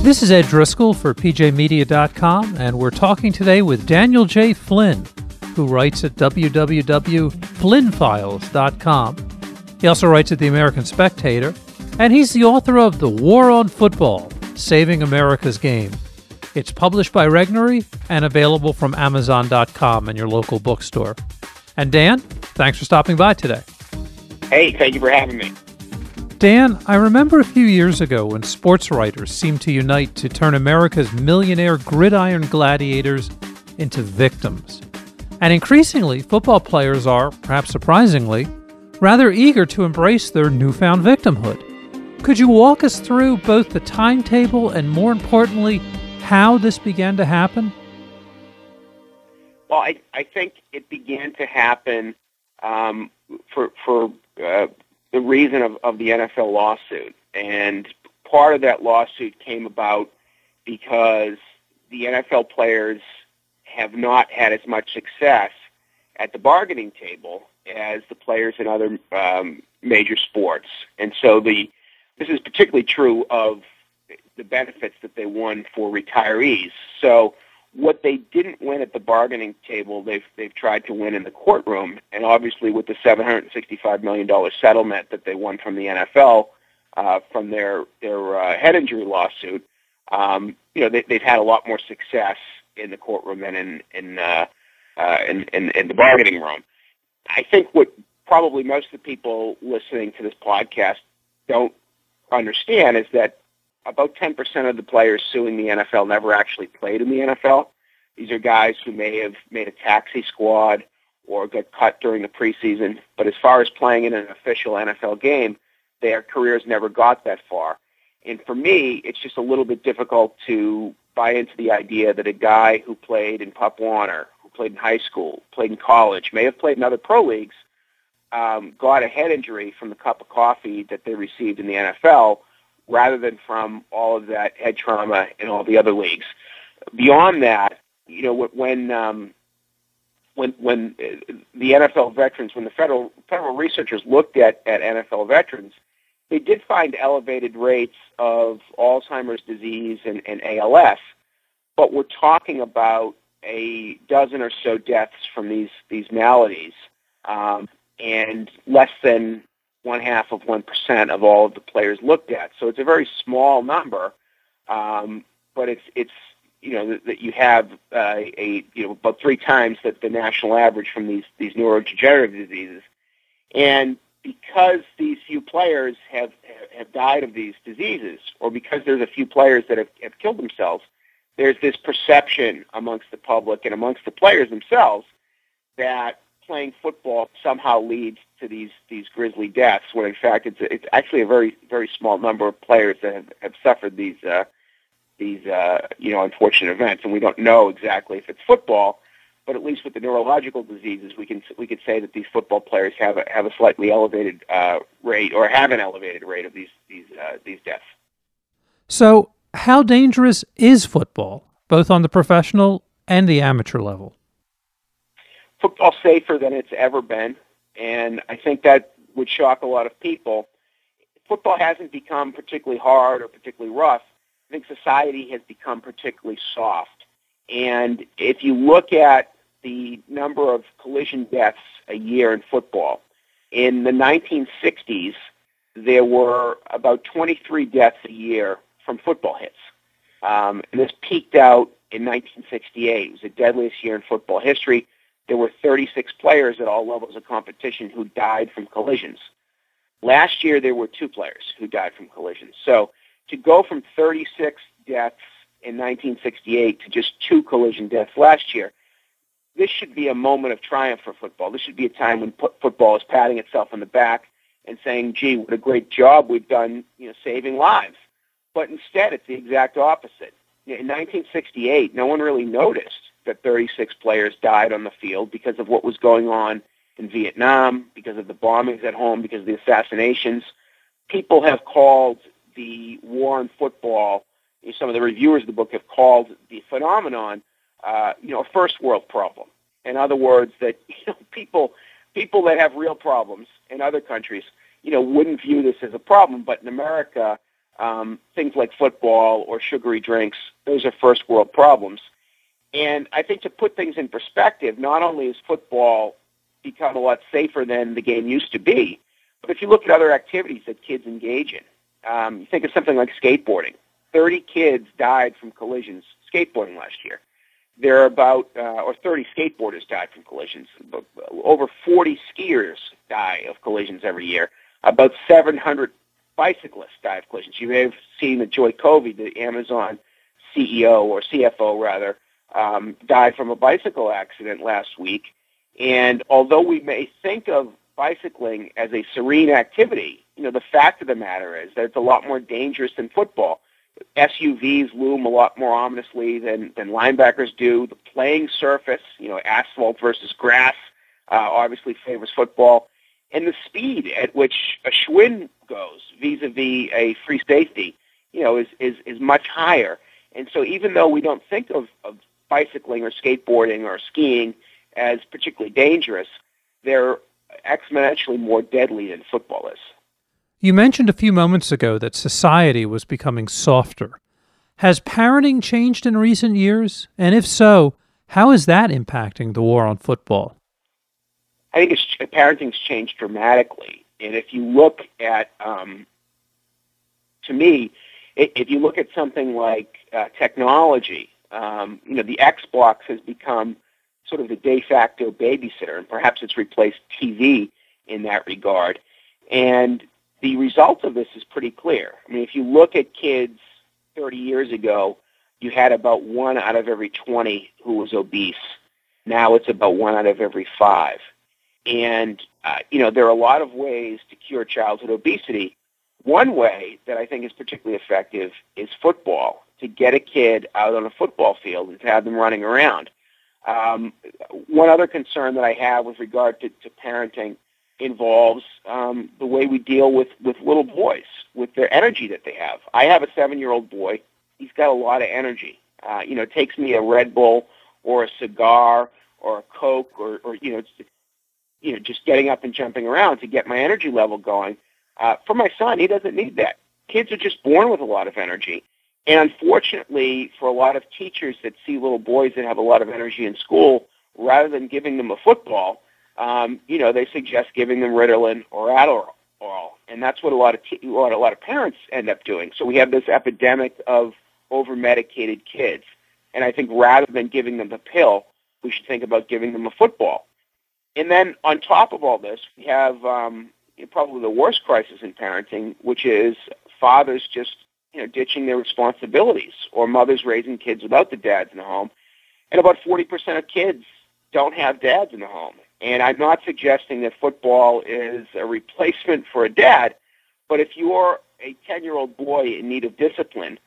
This is Ed Driscoll for PJmedia.com, and we're talking today with Daniel J. Flynn, who writes at www.flynnfiles.com. He also writes at the American Spectator, and he's the author of The War on Football, Saving America's Game. It's published by Regnery and available from Amazon.com and your local bookstore. And Dan, thanks for stopping by today. Hey, thank you for having me. Dan, I remember a few years ago when sports writers seemed to unite to turn America's millionaire gridiron gladiators into victims. And increasingly, football players are, perhaps surprisingly, rather eager to embrace their newfound victimhood. Could you walk us through both the timetable and, more importantly, how this began to happen? Well, I think it began to happen for the reason of the NFL lawsuit. And part of that lawsuit came about because the NFL players have not had as much success at the bargaining table as the players in other major sports. And so this is particularly true of the benefits that they won for retirees. So what they didn't win at the bargaining table, they've tried to win in the courtroom. And obviously with the $765 million settlement that they won from the NFL from their head injury lawsuit, they've had a lot more success in the courtroom than in the bargaining room. I think what probably most of the people listening to this podcast don't understand is that about 10% of the players suing the NFL never actually played in the NFL. These are guys who may have made a taxi squad or got cut during the preseason, but as far as playing in an official NFL game, their careers never got that far. And for me, it's just a little bit difficult to buy into the idea that a guy who played in Pop Warner, who played in high school, played in college, may have played in other pro leagues, got a head injury from the cup of coffee that they received in the NFL, rather than from all of that head trauma in all the other leagues. Beyond that, when the NFL veterans, when the federal researchers looked at NFL veterans, they did find elevated rates of Alzheimer's disease and ALS, but we're talking about a dozen or so deaths from these maladies, and less than 0.5% of all of the players looked at. So it's a very small number, but it's that you have about 3 times the national average from these neurodegenerative diseases. And because these few players have died of these diseases, or because there's a few players that have killed themselves, there's this perception amongst the public and amongst the players themselves that playing football somehow leads to these grisly deaths, when in fact it's actually a very, very small number of players that have suffered these unfortunate events. And we don't know exactly if it's football, but at least with the neurological diseases, we could say that these football players have a slightly elevated rate, or have an elevated rate of these deaths. So how dangerous is football, both on the professional and the amateur level? Football's safer than it's ever been, and I think that would shock a lot of people. Football hasn't become particularly hard or particularly rough. I think society has become particularly soft. And if you look at the number of collision deaths a year in football, in the 1960s, there were about 23 deaths a year from football hits. And this peaked out in 1968. It was the deadliest year in football history. There were 36 players at all levels of competition who died from collisions. Last year, there were 2 players who died from collisions. So to go from 36 deaths in 1968 to just 2 collision deaths last year, this should be a moment of triumph for football. This should be a time when football is patting itself on the back and saying, gee, what a great job we've done, saving lives. But instead, it's the exact opposite. In 1968, no one really noticed that 36 players died on the field because of what was going on in Vietnam, because of the bombings at home, because of the assassinations. People have called the war on football, some of the reviewers of the book have called the phenomenon, a first world problem. In other words, that people that have real problems in other countries, wouldn't view this as a problem, but in America, Things like football or sugary drinks, those are first world problems. And I think to put things in perspective, not only has football become a lot safer than the game used to be, but if you look at other activities that kids engage in, you think of something like skateboarding. 30 kids died from collisions skateboarding last year. There are about, or 30 skateboarders died from collisions. Over 40 skiers die of collisions every year. About 700 bicyclists die of collisions. You may have seen that Joy Covey, the Amazon CEO or CFO rather, died from a bicycle accident last week. And although we may think of bicycling as a serene activity, the fact of the matter is that it's a lot more dangerous than football. SUVs loom a lot more ominously than linebackers do. The playing surface, asphalt versus grass, obviously favors football. And the speed at which a Schwinn goes vis-a-vis a free safety, is much higher. And so even though we don't think of bicycling or skateboarding or skiing as particularly dangerous, they're exponentially more deadly than football is. You mentioned a few moments ago that society was becoming softer. Has parenting changed in recent years? And if so, how is that impacting the war on football? I think parenting's changed dramatically. And if you look at, to me, if you look at something like technology, the Xbox has become sort of the de facto babysitter, and perhaps it's replaced TV in that regard. And the result of this is pretty clear. I mean, if you look at kids 30 years ago, you had about 1 out of every 20 who was obese. Now it's about 1 out of every 5. And, there are a lot of ways to cure childhood obesity. One way that I think is particularly effective is football, to get a kid out on a football field and to have them running around. One other concern that I have with regard to parenting involves the way we deal with little boys, with their energy that they have. I have a 7-year-old boy. He's got a lot of energy. It takes me a Red Bull or a cigar or a Coke or just getting up and jumping around to get my energy level going. For my son, he doesn't need that. Kids are just born with a lot of energy. And unfortunately, for a lot of teachers that see little boys that have a lot of energy in school, rather than giving them a football, they suggest giving them Ritalin or Adderall, and that's what a lot of parents end up doing. So we have this epidemic of over-medicated kids, and I think rather than giving them the pill, we should think about giving them a football. And then on top of all this, we have probably the worst crisis in parenting, which is fathers just ditching their responsibilities, or mothers raising kids without the dads in the home. And about 40% of kids don't have dads in the home. And I'm not suggesting that football is a replacement for a dad, but if you're a 10-year-old boy in need of discipline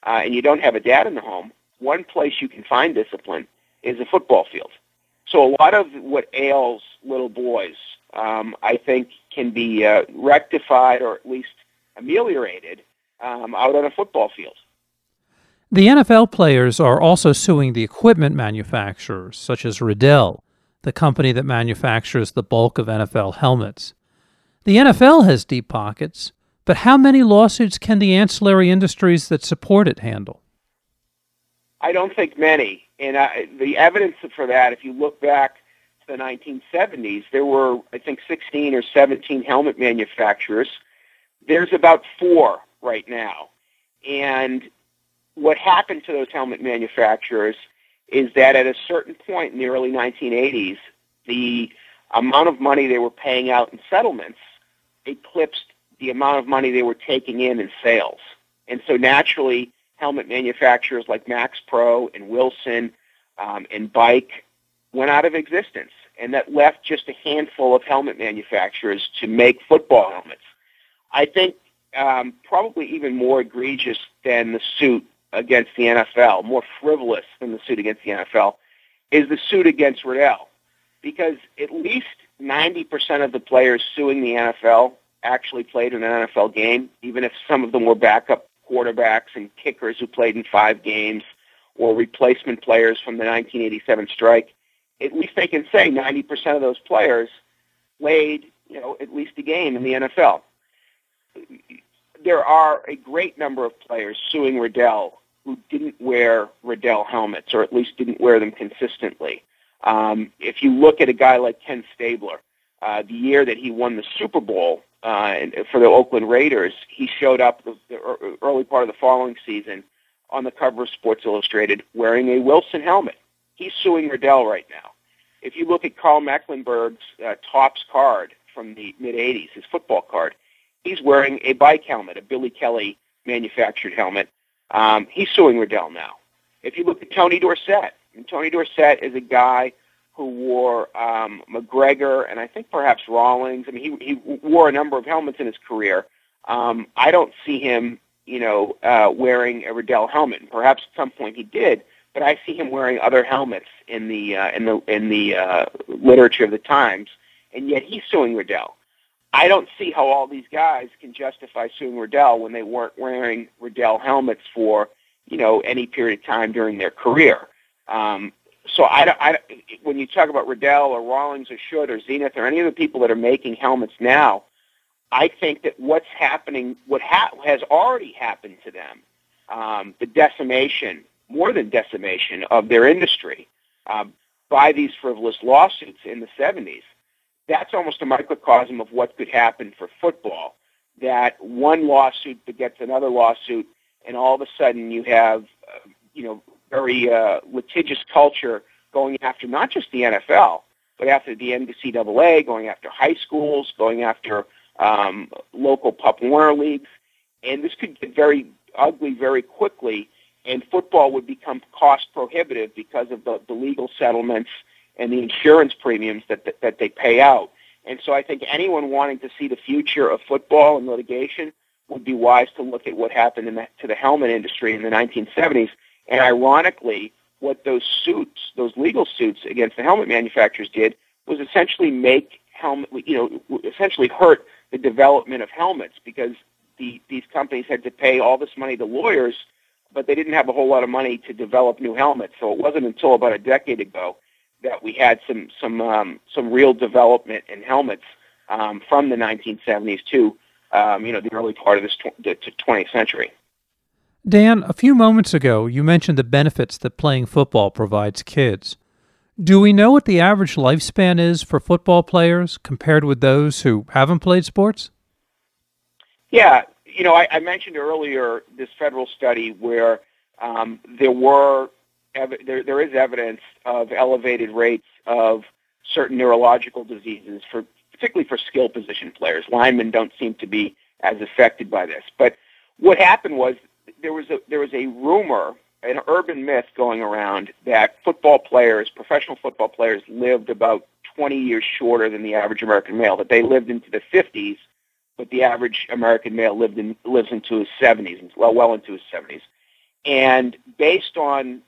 and you don't have a dad in the home, one place you can find discipline is a football field. So a lot of what ails little boys, I think, can be rectified or at least ameliorated out on a football field. The NFL players are also suing the equipment manufacturers, such as Riddell, the company that manufactures the bulk of NFL helmets. The NFL has deep pockets, but how many lawsuits can the ancillary industries that support it handle? I don't think many. And the evidence for that, if you look back to the 1970s, there were, I think, 16 or 17 helmet manufacturers. There's about 4 right now. And what happened to those helmet manufacturers is that at a certain point in the early 1980s, the amount of money they were paying out in settlements eclipsed the amount of money they were taking in sales. And so naturally, helmet manufacturers like Max Pro and Wilson and Bike went out of existence. And that left just a handful of helmet manufacturers to make football helmets. I think probably even more egregious than the suit against the NFL, more frivolous than the suit against the NFL, is the suit against Riddell. Because at least 90% of the players suing the NFL actually played in an NFL game, even if some of them were backup quarterbacks and kickers who played in 5 games or replacement players from the 1987 strike. At least they can say 90% of those players played, at least a game in the NFL. there are a great number of players suing Riddell who didn't wear Riddell helmets, or at least didn't wear them consistently. If you look at a guy like Ken Stabler, the year that he won the Super Bowl for the Oakland Raiders, he showed up the early part of the following season on the cover of Sports Illustrated wearing a Wilson helmet. He's suing Riddell right now. If you look at Carl Mecklenburg's Topps card from the mid-'80s, his football card, he's wearing a bike helmet, a Billy Kelly manufactured helmet. He's suing Riddell now. If you look at Tony Dorsett, and Tony Dorsett is a guy who wore McGregor and I think perhaps Rawlings. I mean, he wore a number of helmets in his career. I don't see him, wearing a Riddell helmet. And perhaps at some point he did, but I see him wearing other helmets in the literature of the times, and yet he's suing Riddell. I don't see how all these guys can justify suing Riddell when they weren't wearing Riddell helmets for, any period of time during their career. So when you talk about Riddell or Rawlings or Schutt or Zenith or any of the people that are making helmets now, I think that what's happening, has already happened to them, the decimation, more than decimation of their industry by these frivolous lawsuits in the 70s, that's almost a microcosm of what could happen for football, that one lawsuit begets another lawsuit, and all of a sudden you have, very litigious culture going after not just the NFL, but after the NCAA, going after high schools, going after local Pop Warner leagues. And this could get very ugly very quickly, and football would become cost prohibitive because of the legal settlements and the insurance premiums that they pay out. And so I think anyone wanting to see the future of football and litigation would be wise to look at what happened to the helmet industry in the 1970s. And ironically, what those legal suits against the helmet manufacturers did was essentially essentially hurt the development of helmets, because these companies had to pay all this money to lawyers, but they didn't have a whole lot of money to develop new helmets. So it wasn't until about a decade ago that we had some real development in helmets from the 1970s to the early part of the 20th century. Dan, a few moments ago, you mentioned the benefits that playing football provides kids. Do we know what the average lifespan is for football players compared with those who haven't played sports? Yeah, I mentioned earlier this federal study where there is evidence of elevated rates of certain neurological diseases, particularly for skill position players. Linemen don't seem to be as affected by this. But what happened was there was a rumor, an urban myth going around that professional football players, lived about 20 years shorter than the average American male, that they lived into the 50s, but the average American male lives into his 70s, well into his 70s. And based on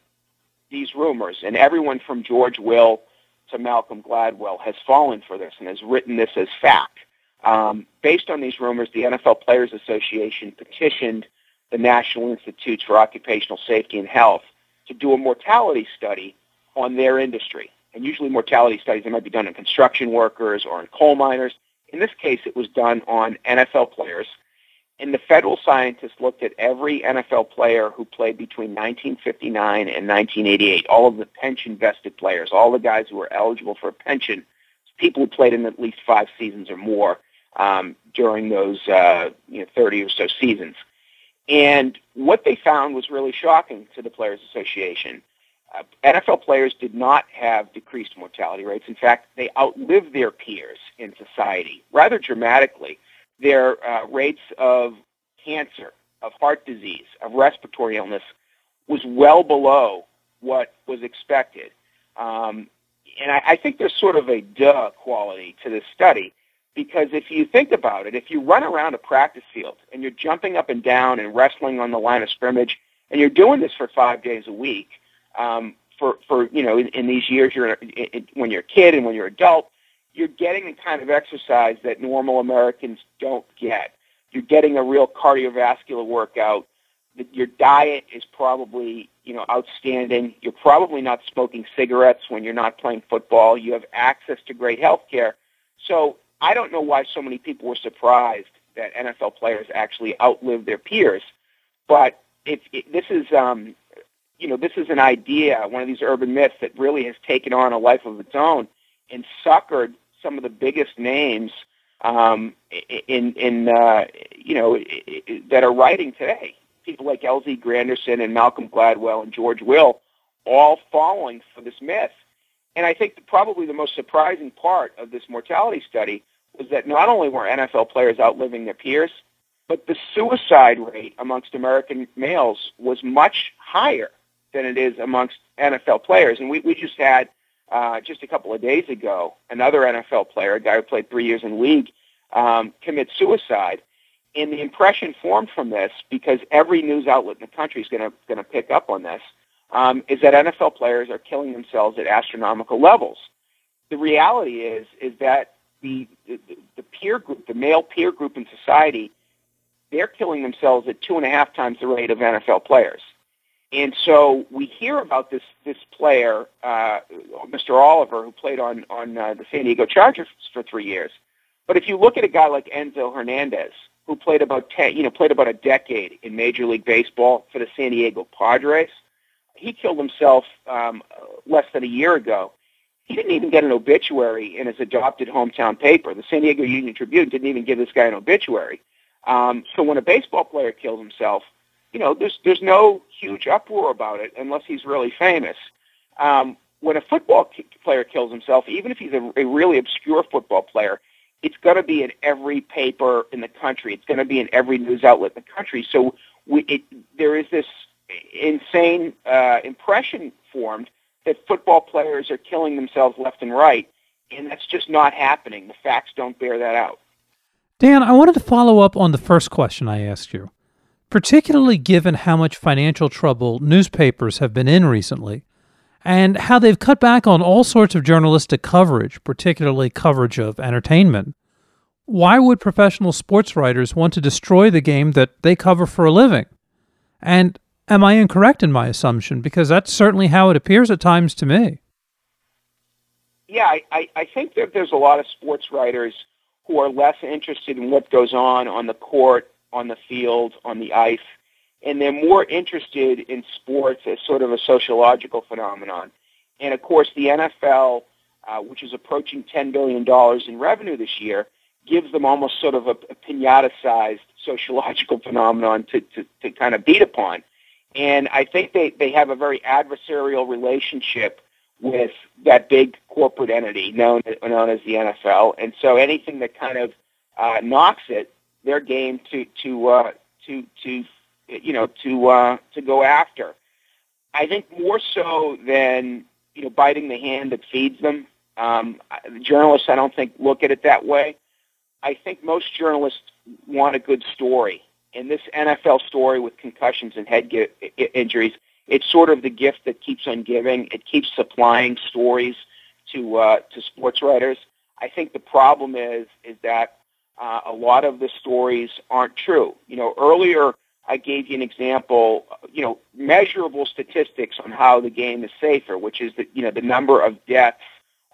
these rumors, and everyone from George Will to Malcolm Gladwell has fallen for this and has written this as fact. Based on these rumors, the NFL Players Association petitioned the National Institutes for Occupational Safety and Health to do a mortality study on their industry. And usually mortality studies, they might be done on construction workers or on coal miners. In this case, it was done on NFL players. And the federal scientists looked at every NFL player who played between 1959 and 1988, all of the pension-vested players, all the guys who were eligible for a pension, people who played in at least 5 seasons or more during those 30 or so seasons. And what they found was really shocking to the Players Association. NFL players did not have decreased mortality rates. In fact, they outlived their peers in society rather dramatically. Their rates of cancer, of heart disease, of respiratory illness was well below what was expected. And I think there's sort of a duh quality to this study, because if you think about it, if you run around a practice field and you're jumping up and down and wrestling on the line of scrimmage, and you're doing this for 5 days a week, in these years, when you're a kid and when you're an adult, you're getting the kind of exercise that normal Americans don't get. You're getting a real cardiovascular workout. Your diet is probably, outstanding. You're probably not smoking cigarettes when you're not playing football. You have access to great health care. So I don't know why so many people were surprised that NFL players actually outlive their peers. But this is this is an idea, one of these urban myths that really has taken on a life of its own and suckered some of the biggest names that are writing today. People like L.Z. Granderson and Malcolm Gladwell and George Will, all falling for this myth. And I think probably the most surprising part of this mortality study was that not only were NFL players outliving their peers, but the suicide rate amongst American males was much higher than it is amongst NFL players. And we just had, just a couple of days ago, another NFL player, a guy who played 3 years in the league, commit suicide. And the impression formed from this, because every news outlet in the country is going to pick up on this, is that NFL players are killing themselves at astronomical levels. The reality is that the peer group, the male peer group in society, they're killing themselves at 2.5 times the rate of NFL players. And so we hear about this player, Mr. Oliver, who played on the San Diego Chargers for 3 years. But if you look at a guy like Enzo Hernandez, who played about a decade in Major League Baseball for the San Diego Padres, he killed himself less than a year ago. He didn't even get an obituary in his adopted hometown paper. The San Diego Union-Tribune didn't even give this guy an obituary. So when a baseball player kills himself, there's no huge uproar about it unless he's really famous. When a football player kills himself, even if he's a really obscure football player, it's going to be in every paper in the country. It's going to be in every news outlet in the country. So there is this insane impression formed that football players are killing themselves left and right, and that's just not happening. The facts don't bear that out. Dan, I wanted to follow up on the first question I asked you, particularly given how much financial trouble newspapers have been in recently and how they've cut back on all sorts of journalistic coverage, particularly coverage of entertainment. Why would professional sports writers want to destroy the game that they cover for a living? And am I incorrect in my assumption? Because that's certainly how it appears at times to me. Yeah, I think that there's a lot of sports writers who are less interested in what goes on the court, on the field, on the ice, and they're more interested in sports as sort of a sociological phenomenon. And, of course, the NFL, which is approaching $10 billion in revenue this year, gives them almost sort of a pinata-sized sociological phenomenon to kind of beat upon. And I think they have a very adversarial relationship with that big corporate entity known as the NFL. And so anything that kind of knocks it, they're game to go after. I think more so than biting the hand that feeds them. Journalists, I don't think, look at it that way. I think most journalists want a good story, and this NFL story with concussions and head injuries, it's sort of the gift that keeps on giving. It keeps supplying stories to sports writers. I think the problem is that a lot of the stories aren't true. Earlier I gave you an example, measurable statistics on how the game is safer, which is the number of deaths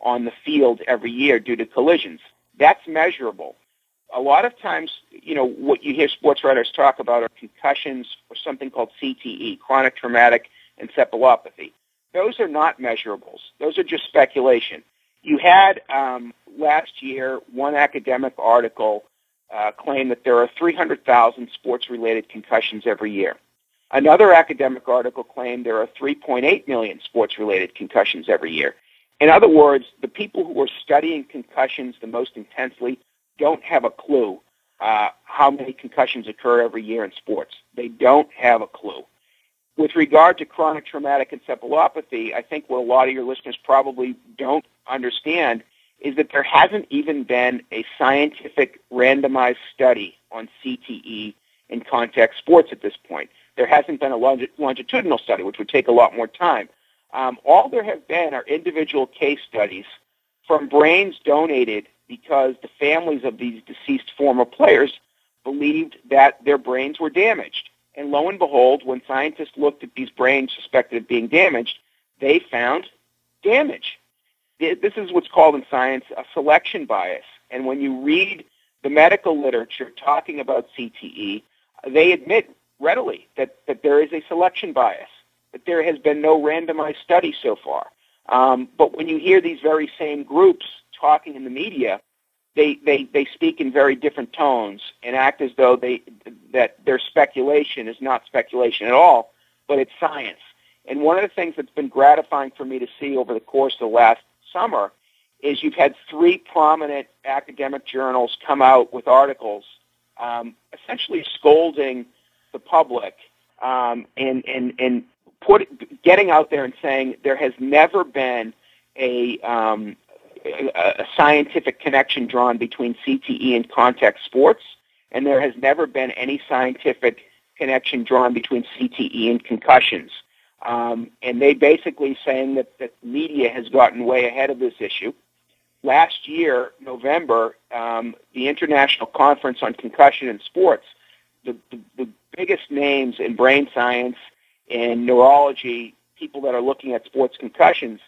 on the field every year due to collisions. That's measurable. A lot of times, what you hear sports writers talk about are concussions or something called CTE, chronic traumatic encephalopathy. Those are not measurables. Those are just speculation. You had last year one academic article claim that there are 300,000 sports-related concussions every year. Another academic article claimed there are 3.8 million sports-related concussions every year. In other words, the people who are studying concussions the most intensely don't have a clue how many concussions occur every year in sports. They don't have a clue. With regard to chronic traumatic encephalopathy, I think what a lot of your listeners probably don't understand is that there hasn't even been a scientific randomized study on CTE in contact sports at this point. There hasn't been a longitudinal study, which would take a lot more time. All there have been are individual case studies from brains donated because the families of these deceased former players believed that their brains were damaged. And lo and behold, when scientists looked at these brains suspected of being damaged, they found damage. This is what's called in science a selection bias. And when you read the medical literature talking about CTE, they admit readily that there is a selection bias, that there has been no randomized study so far. But when you hear these very same groups talking in the media, they speak in very different tones and act as though that their speculation is not speculation at all, but it's science. And one of the things that's been gratifying for me to see over the course of the last summer is you've had 3 prominent academic journals come out with articles essentially scolding the public and getting out there and saying there has never been a scientific connection drawn between CTE and contact sports, and there has never been any scientific connection drawn between CTE and concussions. And they basically saying that media has gotten way ahead of this issue. Last year, November, the International Conference on Concussion in Sports, the biggest names in brain science and neurology, people that are looking at sports concussions,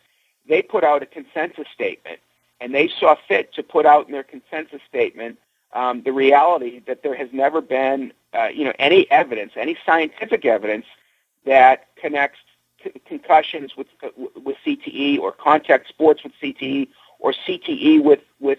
they put out a consensus statement, and they saw fit to put out in their consensus statement the reality that there has never been any evidence, any scientific evidence that connects concussions with CTE or contact sports with CTE or CTE with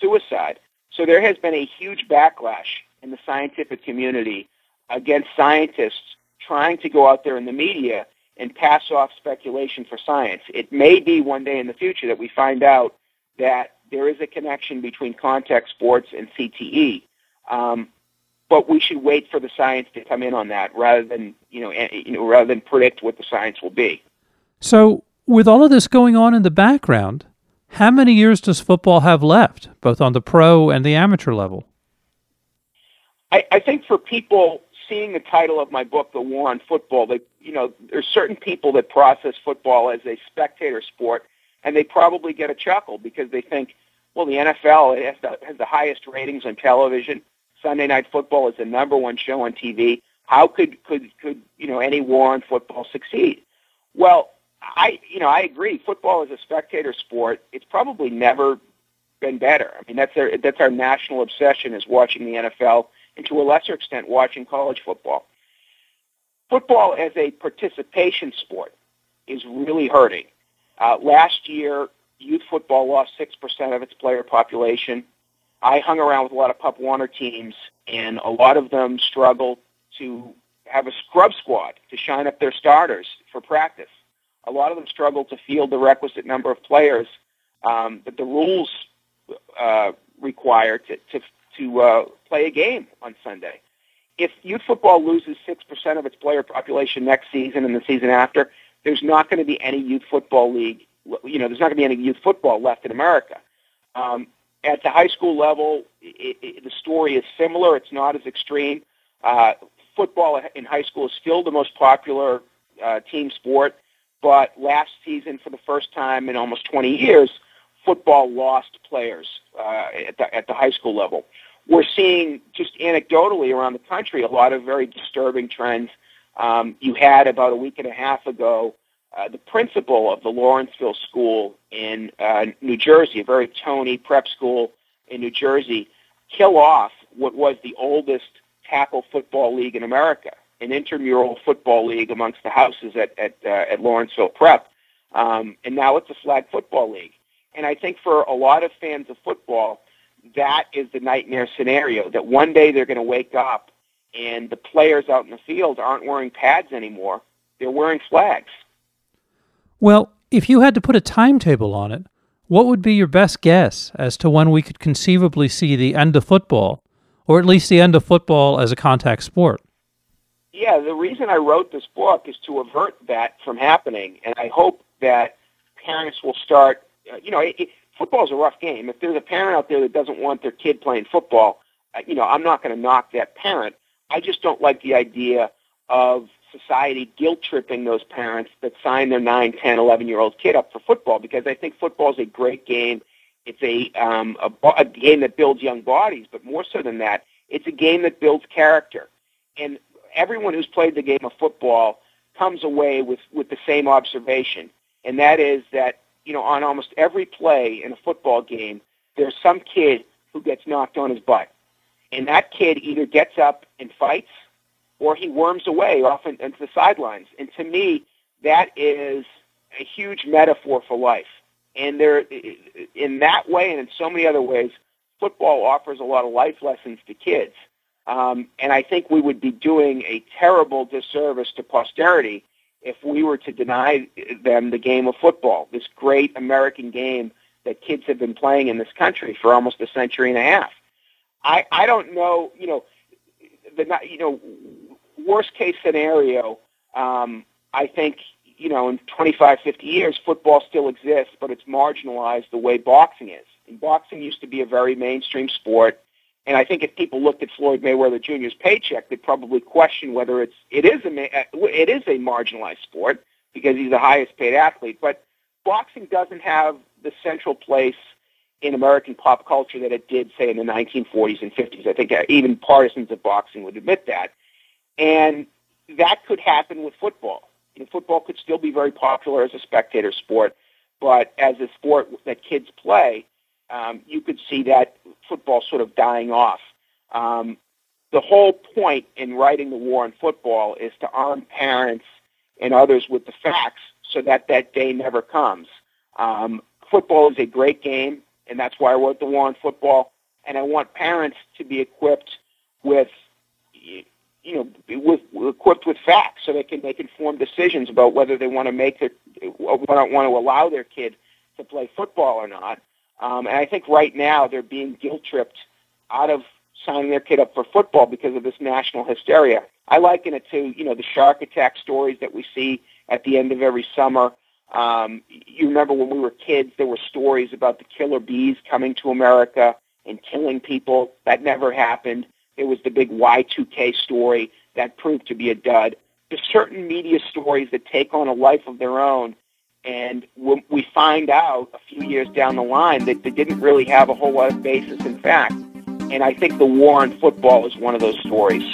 suicide. So there has been a huge backlash in the scientific community against scientists trying to go out there in the media and pass off speculation for science. It may be one day in the future that we find out that there is a connection between contact sports and CTE. But we should wait for the science to come in on that rather than predict what the science will be. So, with all of this going on in the background, how many years does football have left, both on the pro and the amateur level? I think for people seeing the title of my book, The War on Football, there's certain people that process football as a spectator sport, and they probably get a chuckle because they think, well, the NFL has the highest ratings on television. Sunday Night Football is the number 1 show on TV. How could any war on football succeed? Well, I agree. Football is a spectator sport. It's probably never been better. I mean, that's our national obsession is watching the NFL, and to a lesser extent, watching college football. Football as a participation sport is really hurting. Last year, youth football lost 6% of its player population. I hung around with a lot of Pup Warner teams, and a lot of them struggled to have a scrub squad to shine up their starters for practice. A lot of them struggled to field the requisite number of players that the rules require to play a game on Sunday. If youth football loses 6% of its player population next season and the season after, there's not going to be any youth football league. There's not going to be any youth football left in America. At the high school level, the story is similar. It's not as extreme. Football in high school is still the most popular team sport, but last season, for the first time in almost 20 years, football lost players at the high school level. We're seeing, just anecdotally around the country, a lot of very disturbing trends. You had, about a week and a half ago, the principal of the Lawrenceville School in New Jersey, a very Tony prep school in New Jersey, kill off what was the oldest tackle football league in America, an intramural football league amongst the houses at Lawrenceville Prep. And now it's a flag football league. And I think for a lot of fans of football, that is the nightmare scenario, that one day they're going to wake up and the players out in the field aren't wearing pads anymore. They're wearing flags. Well, if you had to put a timetable on it, what would be your best guess as to when we could conceivably see the end of football, or at least the end of football as a contact sport? Yeah, the reason I wrote this book is to avert that from happening, and I hope that parents will start, football is a rough game. If there's a parent out there that doesn't want their kid playing football, I'm not going to knock that parent. I just don't like the idea of society guilt-tripping those parents that sign their 9, 10, 11-year-old kid up for football, because I think football is a great game. It's a game that builds young bodies, but more so than that, it's a game that builds character. And everyone who's played the game of football comes away with the same observation, and that is that, on almost every play in a football game, there's some kid who gets knocked on his butt. And that kid either gets up and fights or he worms away off into the sidelines. And to me, that is a huge metaphor for life. And there, in that way and in so many other ways, football offers a lot of life lessons to kids. And I think we would be doing a terrible disservice to posterity if we were to deny them the game of football, this great American game that kids have been playing in this country for almost a century and a half. I don't know, worst case scenario, I think, in 25, 50 years, football still exists, but it's marginalized the way boxing is. And boxing used to be a very mainstream sport. And I think if people looked at Floyd Mayweather Jr.'s paycheck, they'd probably question whether it is a marginalized sport because he's the highest paid athlete. But boxing doesn't have the central place in American pop culture that it did, say, in the 1940s and 50s. I think even partisans of boxing would admit that. And that could happen with football. Football could still be very popular as a spectator sport, but as a sport that kids play, you could see that football sort of dying off. The whole point in writing The War on Football is to arm parents and others with the facts so that that day never comes. Football is a great game, and that's why I wrote The War on Football, and I want parents to be equipped with equipped with facts so they can make informed decisions about whether they want to allow their kid to play football or not. And I think right now they're being guilt-tripped out of signing their kid up for football because of this national hysteria. I liken it to, the shark attack stories that we see at the end of every summer. You remember when we were kids, there were stories about the killer bees coming to America and killing people. That never happened. There was the big Y2K story that proved to be a dud. There's certain media stories that take on a life of their own, and we find out a few years down the line that they didn't really have a whole lot of basis in fact. And I think The War on Football is one of those stories.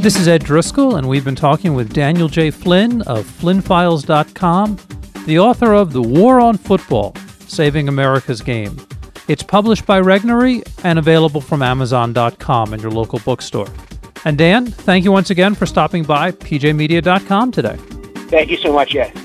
This is Ed Driscoll, and we've been talking with Daniel J. Flynn of FlynnFiles.com, the author of The War on Football, Saving America's Game. It's published by Regnery and available from Amazon.com and your local bookstore. And Dan, thank you once again for stopping by PJmedia.com today. Thank you so much, Ed.